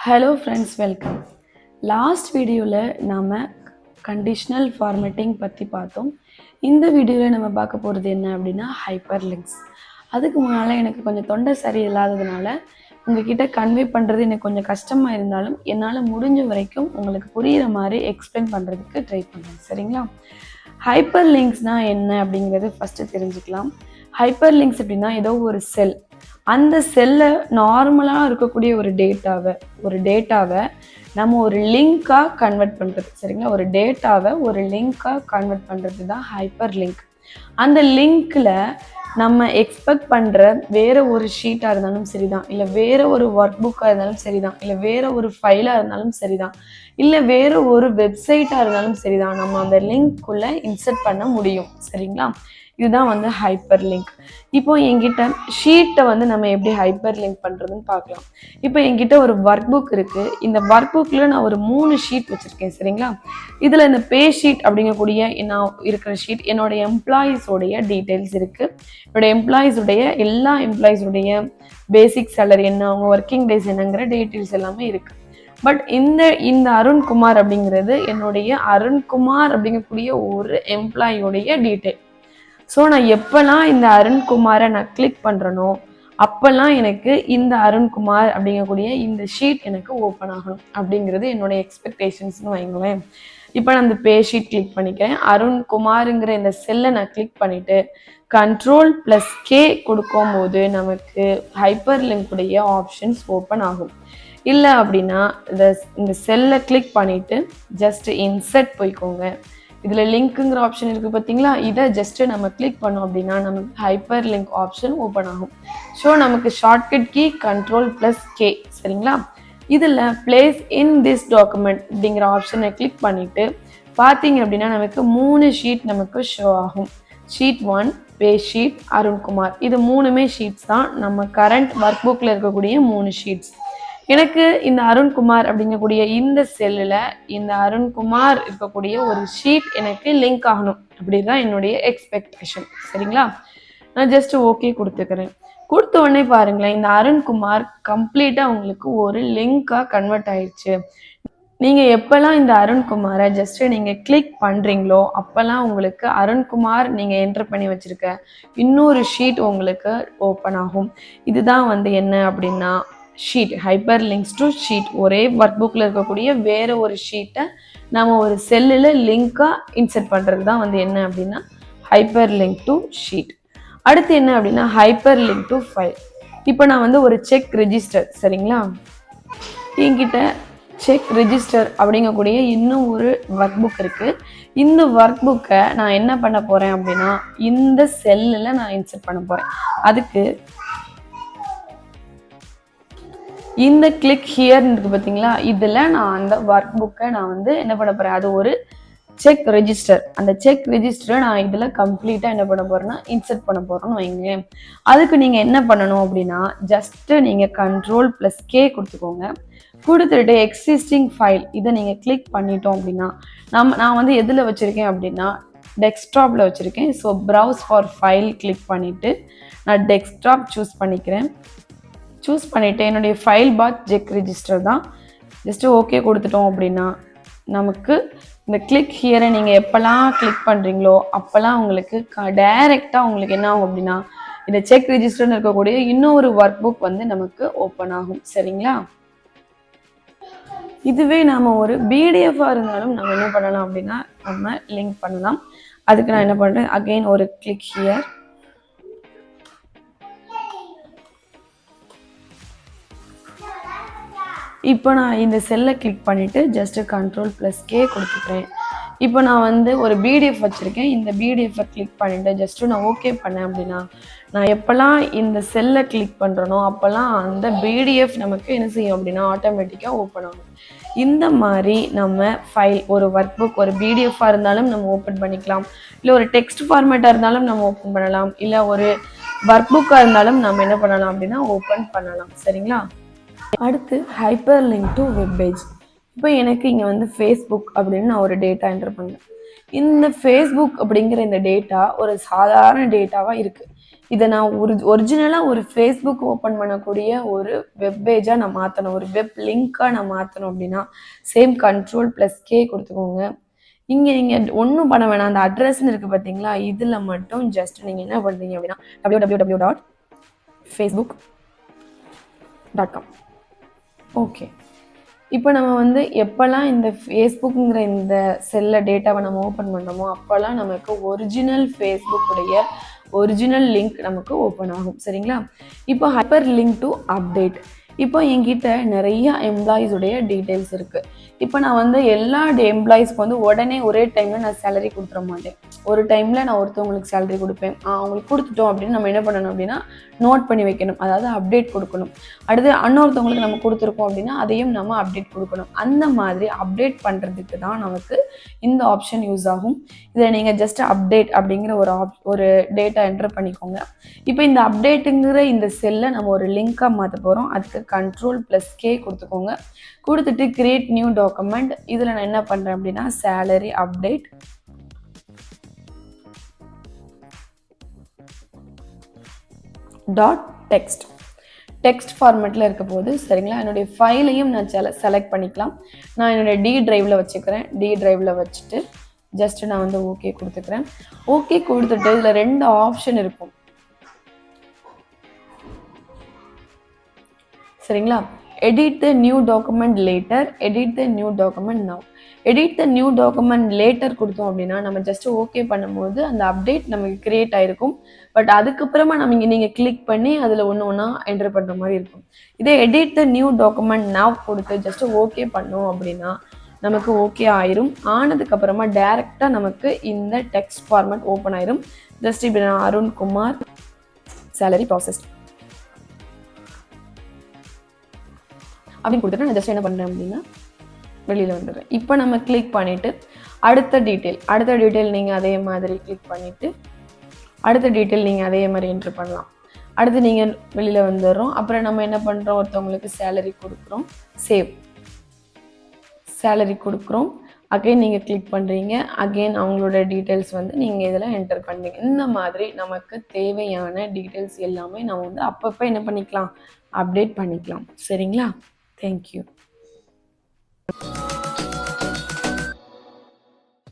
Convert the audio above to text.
Hello friends, welcome. Last video நாம conditional formatting பத்தி பார்த்தோம். இந்த வீடியோல நம்ம பார்க்க போறது என்ன அப்படின்னா hyperlinks. அதுக்கு முன்னால எனக்கு கொஞ்சம் தொண்டை சரியில்லாததுனால உங்ககிட்ட கன்வே பண்றது எனக்கு கொஞ்சம் கஷ்டமா இருந்தாலும் என்னால முடிஞ்ச வரைக்கும் உங்களுக்கு புரியுற மாதிரி எக்ஸ்பிளைன் பண்றதுக்கு ட்ரை பண்றேன். சரிங்களா? ஹைப்பர்லிங்க்ஸ்னா என்ன அப்படிங்கறது ஃபர்ஸ்ட் தெரிஞ்சுக்கலாம். ஹைப்பர்லிங்க்ஸ் அப்படின்னா ஏதோ ஒரு செல், அந்த செல்ல நார்மலாக இருக்கக்கூடிய ஒரு டேட்டாவை நம்ம ஒரு லிங்காக கன்வெர்ட் பண்ணுறது. சரிங்களா? ஒரு டேட்டாவை ஒரு லிங்காக கன்வெர்ட் பண்ணுறது தான் ஹைப்பர் லிங்க். அந்த லிங்க்கில் நம்ம எக்ஸ்பெக்ட் பண்ணுற வேறு ஒரு ஷீட்டாக இருந்தாலும் சரிதான், இல்லை வேறு ஒரு ஒர்க் புக்காக இருந்தாலும் சரிதான், இல்லை வேறு ஒரு ஃபைலாக இருந்தாலும் சரிதான், இல்லை வேறு ஒரு வெப்சைட்டாக இருந்தாலும் சரிதான், நம்ம அந்த லிங்க்குள்ளே இன்சர்ட் பண்ண முடியும். சரிங்களா? இதுதான் வந்து ஹைப்பர் லிங்க். இப்போ என்கிட்ட ஷீட்டை வந்து நம்ம எப்படி ஹைப்பர் லிங்க் பண்ணுறதுன்னு பார்க்கலாம். இப்போ என்கிட்ட ஒரு ஒர்க் புக் இருக்குது. இந்த ஒர்க் புக்கில் நான் ஒரு 3 ஷீட் வச்சுருக்கேன். சரிங்களா? இதில் இந்த பே ஷீட் அப்படிங்கக்கூடிய நான் இருக்கிற ஷீட் என்னோட எம்ப்ளாயீஸோடைய டீட்டெயில்ஸ் இருக்குது. என்னோட எம்ப்ளாயீஸுடைய எல்லா எம்ப்ளாயீஸுடைய பேசிக் சேலரி என்ன, அவங்க ஒர்க்கிங் டேஸ் என்னங்கிற டீட்டெயில்ஸ் எல்லாமே இருக்குது. பட் இந்த அருண்குமார் அப்படிங்கிறது என்னுடைய அருண்குமார் அப்படிங்கக்கூடிய ஒரு எம்ப்ளாயியோடைய டீட்டெயில். ஸோ நான் எப்போல்லாம் இந்த அருண்குமாரை நான் கிளிக் பண்ணுறனோ அப்போல்லாம் எனக்கு இந்த அருண்குமார் அப்படிங்கக்கூடிய இந்த ஷீட் எனக்கு ஓப்பன் ஆகணும் அப்படிங்கிறது என்னுடைய எக்ஸ்பெக்டேஷன்ஸ்னு வைங்களேன். இப்போ நான் இந்த பே ஷீட் கிளிக் பண்ணிக்கிறேன். அருண்குமாருங்கிற இந்த செல்லை நான் கிளிக் பண்ணிவிட்டு Ctrl+K கொடுக்கும் போது நமக்கு ஹைப்பர் லிங்க்குடைய ஆப்ஷன்ஸ் ஓப்பன் ஆகும். இல்லை அப்படின்னா இந்த செல்லை கிளிக் பண்ணிவிட்டு ஜஸ்ட் இன்சர்ட் போய்க்கோங்க. இதில் லிங்க்குங்கிற ஆப்ஷன் இருக்குது பார்த்தீங்களா? இதை ஜஸ்ட்டு நம்ம கிளிக் பண்ணோம் அப்படின்னா நமக்கு ஹைப்பர் லிங்க் ஆப்ஷன் ஓப்பன் ஆகும். ஸோ நமக்கு ஷார்ட்கட் கீ Ctrl+K. சரிங்களா? இதில் பிளேஸ் இன் திஸ் டாக்குமெண்ட் அப்படிங்கிற ஆப்ஷனை கிளிக் பண்ணிவிட்டு பார்த்தீங்க அப்படின்னா நமக்கு 3 ஷீட் நமக்கு ஷோ ஆகும். ஷீட் 1 பே ஷீட் அருண்குமார். இது 3மே ஷீட்ஸ் தான், நம்ம கரண்ட் ஒர்க் புக்கில் இருக்கக்கூடிய 3 ஷீட்ஸ். எனக்கு இந்த அருண்குமார் அப்படிங்கக்கூடிய இந்த செல்லில் இந்த அருண்குமார் இருக்கக்கூடிய ஒரு ஷீட் எனக்கு லிங்க் ஆகணும் அப்படிதான் என்னுடைய எக்ஸ்பெக்டேஷன். சரிங்களா? நான் ஜஸ்ட் ஓகே கொடுத்துக்கிறேன். கொடுத்த உடனே பாருங்களேன், இந்த அருண்குமார் கம்ப்ளீட்டாக உங்களுக்கு ஒரு லிங்காக கன்வெர்ட் ஆயிடுச்சு. நீங்கள் எப்போல்லாம் இந்த அருண்குமாரை ஜஸ்ட்டு நீங்கள் கிளிக் பண்ணுறீங்களோ அப்போல்லாம் உங்களுக்கு அருண்குமார் நீங்கள் என்டர் பண்ணி வச்சுருக்க இன்னொரு ஷீட் உங்களுக்கு ஓப்பன் ஆகும். இதுதான் வந்து என்ன அப்படின்னா sheet, hyper links to sheet. ஒரே ஒர்க் புக்கில் இருக்கக்கூடிய வேறு ஒரு ஷீட்டை நம்ம ஒரு செல்லில் லிங்காக இன்சர்ட் பண்ணுறது தான் வந்து என்ன அப்படின்னா ஹைப்பர் லிங்க் டு ஷீட். அடுத்து என்ன அப்படின்னா ஹைப்பர் லிங்க் டு ஃபைல். இப்போ நான் வந்து ஒரு செக் ரெஜிஸ்டர், சரிங்களா, என்கிட்ட செக் ரெஜிஸ்டர் அப்படிங்கக்கூடிய இன்னும் ஒரு ஒர்க் புக் இருக்குது. இந்த ஒர்க் புக்கை நான் என்ன பண்ண போகிறேன் அப்படின்னா இந்த செல்லில் நான் இன்சர்ட் பண்ண போகிறேன். அதுக்கு இந்த கிளிக் ஹியர்னு இருக்குது பார்த்தீங்களா? இதில் நான் அந்த ஒர்க் புக்கை நான் வந்து என்ன பண்ண போகிறேன், அது ஒரு செக் ரெஜிஸ்டர். அந்த செக் ரெஜிஸ்டரை நான் இதில் கம்ப்ளீட்டாக என்ன பண்ண போகிறேன்னா இன்சர்ட் பண்ண போகிறேன்னு வைங்க. அதுக்கு நீங்கள் என்ன பண்ணணும் அப்படின்னா ஜஸ்ட்டு நீங்கள் Ctrl+K கொடுத்துக்கோங்க. கொடுத்துட்டு எக்ஸிஸ்டிங் ஃபைல் இதை நீங்கள் கிளிக் பண்ணிட்டோம் அப்படின்னா நான் வந்து எதில் வச்சுருக்கேன் அப்படின்னா டெஸ்க்டாப்பில் வச்சுருக்கேன். So browse for file click பண்ணிவிட்டு நான் டெஸ்க்டாப் சூஸ் பண்ணிக்கிறேன். சூஸ் பண்ணிவிட்டு என்னுடைய ஃபைல் பாத் செக் ரெஜிஸ்டர் தான். ஜஸ்ட்டு ஓகே கொடுத்துட்டோம் அப்படின்னா நமக்கு இந்த கிளிக் ஹியரை நீங்கள் எப்போல்லாம் கிளிக் பண்ணுறீங்களோ அப்போல்லாம் உங்களுக்கு டைரெக்டாக உங்களுக்கு என்ன ஆகும் அப்படின்னா இந்த செக் ரெஜிஸ்டர்னு இருக்கக்கூடிய இன்னொரு ஒர்க் புக் வந்து நமக்கு ஓப்பன் ஆகும். சரிங்களா? இதுவே நாம் ஒரு பிடிஎஃபாக இருந்தாலும் நம்ம என்ன பண்ணலாம் அப்படின்னா நம்ம லிங்க் பண்ணலாம். அதுக்கு நான் என்ன பண்ணுறேன், அகெயின் ஒரு கிளிக் ஹியர். இப்போ நான் இந்த செல்லை கிளிக் பண்ணிவிட்டு ஜஸ்ட்டு Ctrl+K கொடுத்துக்கிறேன். இப்போ நான் வந்து ஒரு பிடிஎஃப் வச்சுருக்கேன். இந்த பிடிஎஃப்பை கிளிக் பண்ணிவிட்டு ஜஸ்ட்டு நான் ஓகே பண்ணேன் அப்படின்னா நான் எப்போல்லாம் இந்த செல்லை கிளிக் பண்ணுறனோ அப்போல்லாம் அந்த பிடிஎஃப் நமக்கு என்ன செய்யும் அப்படின்னா ஆட்டோமேட்டிக்காக ஓப்பன் ஆகும். இந்த மாதிரி நம்ம ஃபைல், ஒரு ஒர்க் புக், ஒரு பிடிஎஃபாக இருந்தாலும் நம்ம ஓப்பன் பண்ணிக்கலாம், இல்லை ஒரு டெக்ஸ்ட் ஃபார்மேட்டாக இருந்தாலும் நம்ம ஓப்பன் பண்ணலாம், இல்லை ஒரு ஒர்க் புக்காக இருந்தாலும் நம்ம என்ன பண்ணலாம் அப்படின்னா ஓப்பன் பண்ணலாம். சரிங்களா? அடுத்து ஹைப்பர் லிங்க் டு வெப்பேஜ். இப்போ எனக்கு இங்கே வந்து ஃபேஸ்புக் அப்படின்னு நான் ஒரு டேட்டா என்டர் பண்ணேன். இந்த ஃபேஸ்புக் அப்படிங்கிற இந்த டேட்டா ஒரு சாதாரண டேட்டாவாக இருக்குது. இதை நான் ஒரிஜினலாக ஒரு ஃபேஸ்புக் ஓப்பன் பண்ணக்கூடிய ஒரு வெப் பேஜாக நான் மாற்றணும், ஒரு வெப் லிங்காக நான் மாற்றணும் அப்படின்னா சேம் Ctrl+K கொடுத்துக்கோங்க. இங்கே நீங்கள் ஒன்றும் பண்ண வேணாம், அந்த அட்ரஸ்ன்னு இருக்குது பார்த்தீங்களா, இதில் மட்டும் ஜஸ்ட் நீங்கள் என்ன பண்ணுறீங்க அப்படின்னா www.facebook.com. ஓகே, இப்போ நம்ம வந்து எப்போல்லாம் இந்த ஃபேஸ்புக்குங்கிற இந்த செல்ல டேட்டாவை நம்ம ஓப்பன் பண்ணுறோமோ அப்போல்லாம் நமக்கு ஒரிஜினல் ஃபேஸ்புக்குடைய ஒரிஜினல் லிங்க் நமக்கு ஓப்பன் ஆகும். சரிங்களா? இப்போ ஹைப்பர் லிங்க் டு அப்டேட். இப்போ என்கிட்ட நிறைய எம்ப்ளாயீஸுடைய டீட்டெயில்ஸ் இருக்குது. இப்போ நான் வந்து எல்லா எம்ப்ளாயீஸ்க்கு வந்து உடனே ஒரே டைமில் நான் சேலரி கொடுத்துட மாட்டேன். ஒரு டைமில் நான் ஒருத்தவங்களுக்கு சேலரி கொடுப்பேன். அவங்களுக்கு கொடுத்துட்டோம் அப்படின்னு நம்ம என்ன பண்ணணும் அப்படின்னா நோட் பண்ணி வைக்கணும், அதாவது அப்டேட் கொடுக்கணும். அடுத்து இன்னொருத்தவங்களுக்கு நம்ம கொடுத்துருக்கோம் அப்படின்னா அதையும் நம்ம அப்டேட் கொடுக்கணும். அந்த மாதிரி அப்டேட் பண்ணுறதுக்கு தான் நமக்கு இந்த ஆப்ஷன் யூஸ் ஆகும். இதில் நீங்கள் ஜஸ்ட் அப்டேட் அப்படிங்கிற ஒரு டேட்டா என்டர் பண்ணிக்கோங்க. இப்போ இந்த அப்டேட்டுங்கிற இந்த செல்லை நம்ம ஒரு லிங்காக மாற்ற போகிறோம். அதுக்கு Ctrl+K கொடுத்துக்கோங்க. கொடுத்துட்டு கிரியேட் நியூ டாக்குமெண்ட். இதில் நான் என்ன பண்ணுறேன் அப்படின்னா சேலரி அப்டேட் டெக்ஸ்ட் ஃபார்மேட்டில் இருக்க போது. சரிங்களா? என்னுடைய ஃபைலையும் நான் செலக்ட் பண்ணிக்கலாம். நான் என்னுடைய டி டிரைவில் வச்சுக்கிறேன். டி டிரைவில் வச்சுட்டு ஜஸ்ட் நான் வந்து ஓகே கொடுத்துக்கிறேன். ஓகே கொடுத்துட்டு இதில் 2 ஆப்ஷன் இருக்கும். சரிங்களா? Edit the new document later, edit the new document now. Edit the new document later கொடுத்தோம் அப்படின்னா நம்ம ஜஸ்ட் ஓகே பண்ணும்போது அந்த அப்டேட் நமக்கு கிரியேட் ஆகிருக்கும். பட் அதுக்கப்புறமா நீங்கள் கிளிக் பண்ணி அதில் ஒன்றா என்டர் பண்ணுற மாதிரி இருக்கும். இதே edit the new document now கொடுத்து ஜஸ்ட் ஓகே பண்ணோம் அப்படின்னா நமக்கு ஓகே ஆயிரும். ஆனதுக்கப்புறமா டைரெக்டாக நமக்கு இந்த டெக்ஸ்ட் ஃபார்மேட் ஓப்பன் ஆயிரும். ஜஸ்ட் இப்போ நான் அருண்குமார் சேலரி ப்ராசஸ் அப்படின்னு கொடுத்துட்டு நான் ஜஸ்ட் என்ன பண்ணுறேன் அப்படின்னா வெளியில் வந்துடுறேன். இப்போ நம்ம கிளிக் பண்ணிவிட்டு அடுத்த டீட்டெயில் நீங்கள் அதே மாதிரி கிளிக் பண்ணிவிட்டு அடுத்த டீட்டெயில் நீங்கள் அதே மாதிரி என்ட்ரு பண்ணலாம். அடுத்து நீங்கள் வெளியில் வந்துடுறோம். அப்புறம் நம்ம என்ன பண்ணுறோம், ஒருத்தவங்களுக்கு சேலரி கொடுக்குறோம், சேலரி கொடுக்குறோம். அகைன் நீங்கள் கிளிக் பண்ணுறீங்க. அகெயின் அவங்களோட டீட்டெயில்ஸ் வந்து நீங்கள் இதில் என்டர் பண்ணுறீங்க. இந்த மாதிரி நமக்கு தேவையான டீட்டெயில்ஸ் எல்லாமே நம்ம வந்து அப்பப்போ என்ன பண்ணிக்கலாம், அப்டேட் பண்ணிக்கலாம். சரிங்களா? Thank you.